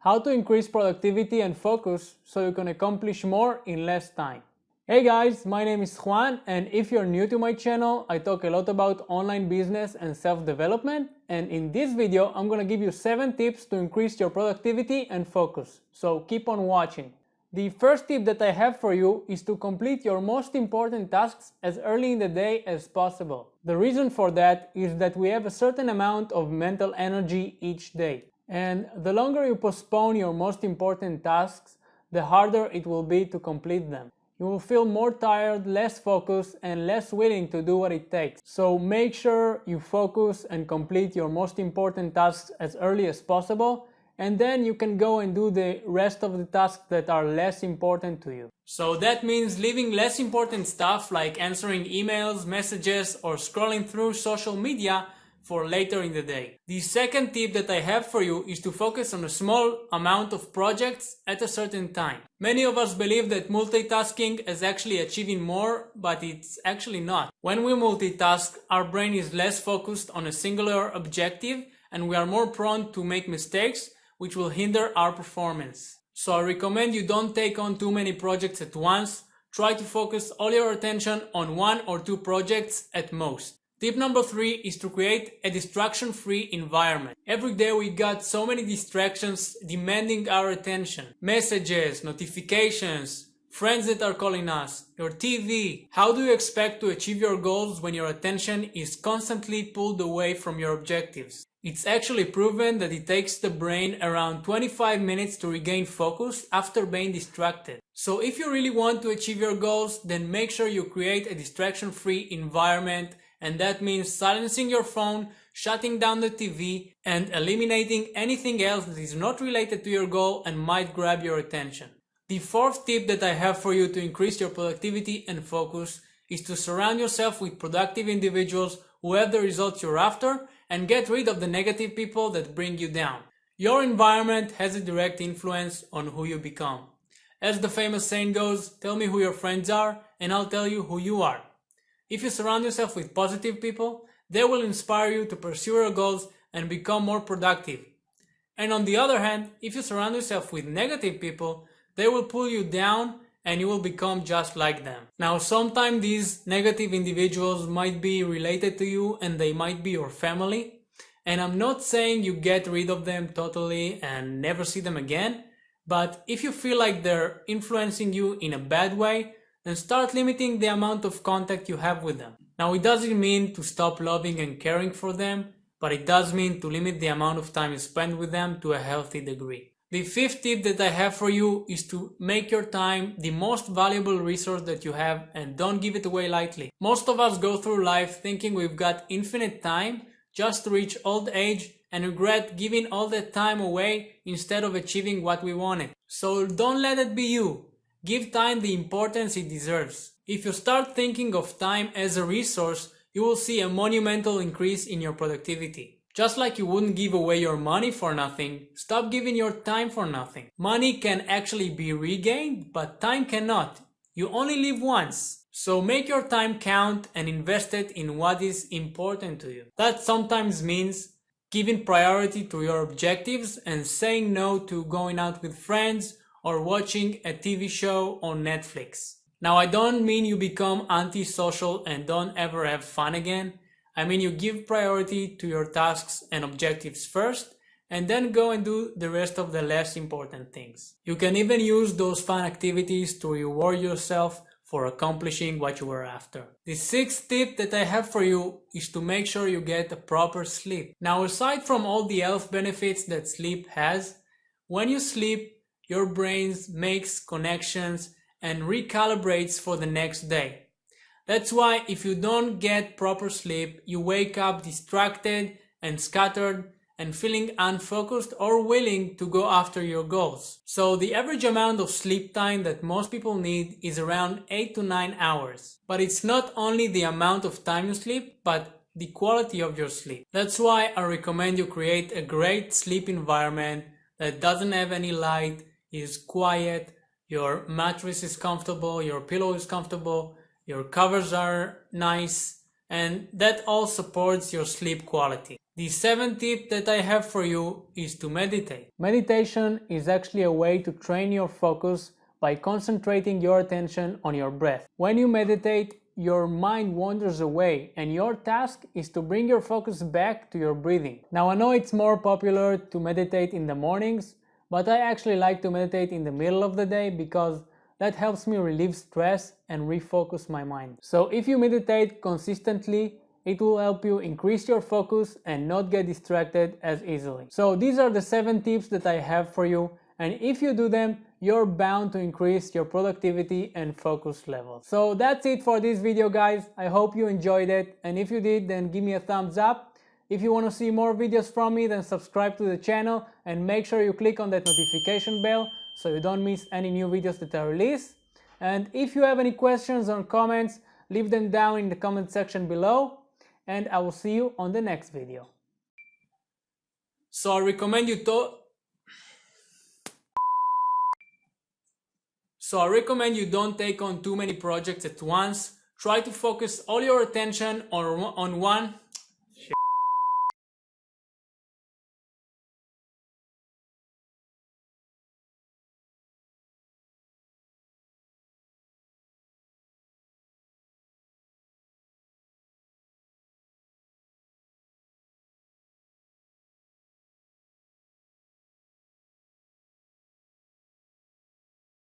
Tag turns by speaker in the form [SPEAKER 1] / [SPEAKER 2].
[SPEAKER 1] how to increase productivity and focus so you can accomplish more in less time. Hey guys, my name is Juan, and if you're new to my channel, I talk a lot about online business and self-development, and in this video I'm gonna give you 7 tips to increase your productivity and focus, so keep on watching. The first tip that I have for you is to complete your most important tasks as early in the day as possible. The reason for that is that we have a certain amount of mental energy each day. And the longer you postpone your most important tasks, the harder it will be to complete them. You will feel more tired, less focused, and less willing to do what it takes. So make sure you focus and complete your most important tasks as early as possible, and then you can go and do the rest of the tasks that are less important to you. So that means leaving less important stuff like answering emails, messages, or scrolling through social media for later in the day. The second tip that I have for you is to focus on a small amount of projects at a certain time. Many of us believe that multitasking is actually achieving more, but it's actually not. When we multitask, our brain is less focused on a singular objective, and we are more prone to make mistakes, which will hinder our performance. So I recommend you don't take on too many projects at once. Try to focus all your attention on 1 or 2 projects at most. Tip number 3 is to create a distraction-free environment. Every day we got so many distractions demanding our attention. Messages, notifications, friends that are calling us, your TV. How do you expect to achieve your goals when your attention is constantly pulled away from your objectives? It's actually proven that it takes the brain around 25 minutes to regain focus after being distracted. So if you really want to achieve your goals, then make sure you create a distraction-free environment, and that means silencing your phone, shutting down the TV, and eliminating anything else that is not related to your goal and might grab your attention. The fourth tip that I have for you to increase your productivity and focus is to surround yourself with productive individuals who have the results you're after, and get rid of the negative people that bring you down. Your environment has a direct influence on who you become. As the famous saying goes, tell me who your friends are and I'll tell you who you are. If you surround yourself with positive people, they will inspire you to pursue your goals and become more productive. And on the other hand, if you surround yourself with negative people, they will pull you down and you will become just like them. Now, sometimes these negative individuals might be related to you and they might be your family. And I'm not saying you get rid of them totally and never see them again, but if you feel like they're influencing you in a bad way, then start limiting the amount of contact you have with them. Now, it doesn't mean to stop loving and caring for them, but it does mean to limit the amount of time you spend with them to a healthy degree. The fifth tip that I have for you is to make your time the most valuable resource that you have and don't give it away lightly. Most of us go through life thinking we've got infinite time just to reach old age and regret giving all that time away instead of achieving what we wanted. So don't let it be you. Give time the importance it deserves. If you start thinking of time as a resource, you will see a monumental increase in your productivity. Just like you wouldn't give away your money for nothing, stop giving your time for nothing. Money can actually be regained, but time cannot. You only live once. So make your time count and invest it in what is important to you. That sometimes means giving priority to your objectives and saying no to going out with friends or watching a TV show on Netflix. Now, I don't mean you become antisocial and don't ever have fun again. I mean you give priority to your tasks and objectives first, and then go and do the rest of the less important things. You can even use those fun activities to reward yourself for accomplishing what you were after. The sixth tip that I have for you is to make sure you get a proper sleep. Now, aside from all the health benefits that sleep has, when you sleep, your brain makes connections and recalibrates for the next day. That's why if you don't get proper sleep, you wake up distracted and scattered and feeling unfocused or willing to go after your goals. So the average amount of sleep time that most people need is around 8 to 9 hours. But it's not only the amount of time you sleep, but the quality of your sleep. That's why I recommend you create a great sleep environment that doesn't have any light, is quiet, your mattress is comfortable, your pillow is comfortable, your covers are nice, and that all supports your sleep quality. The seventh tip that I have for you is to meditate. Meditation is actually a way to train your focus by concentrating your attention on your breath. When you meditate, your mind wanders away and your task is to bring your focus back to your breathing. Now I know it's more popular to meditate in the mornings, but I actually like to meditate in the middle of the day because that helps me relieve stress and refocus my mind. So if you meditate consistently, it will help you increase your focus and not get distracted as easily. So these are the 7 tips that I have for you, and if you do them, you're bound to increase your productivity and focus level. So that's it for this video, guys. I hope you enjoyed it, and if you did, then give me a thumbs up. If you want to see more videos from me, then subscribe to the channel and make sure you click on that notification bell so you don't miss any new videos that I release. And if you have any questions or comments, leave them down in the comment section below, and I will see you on the next video. So I recommend you don't take on too many projects at once. Try to focus all your attention on one.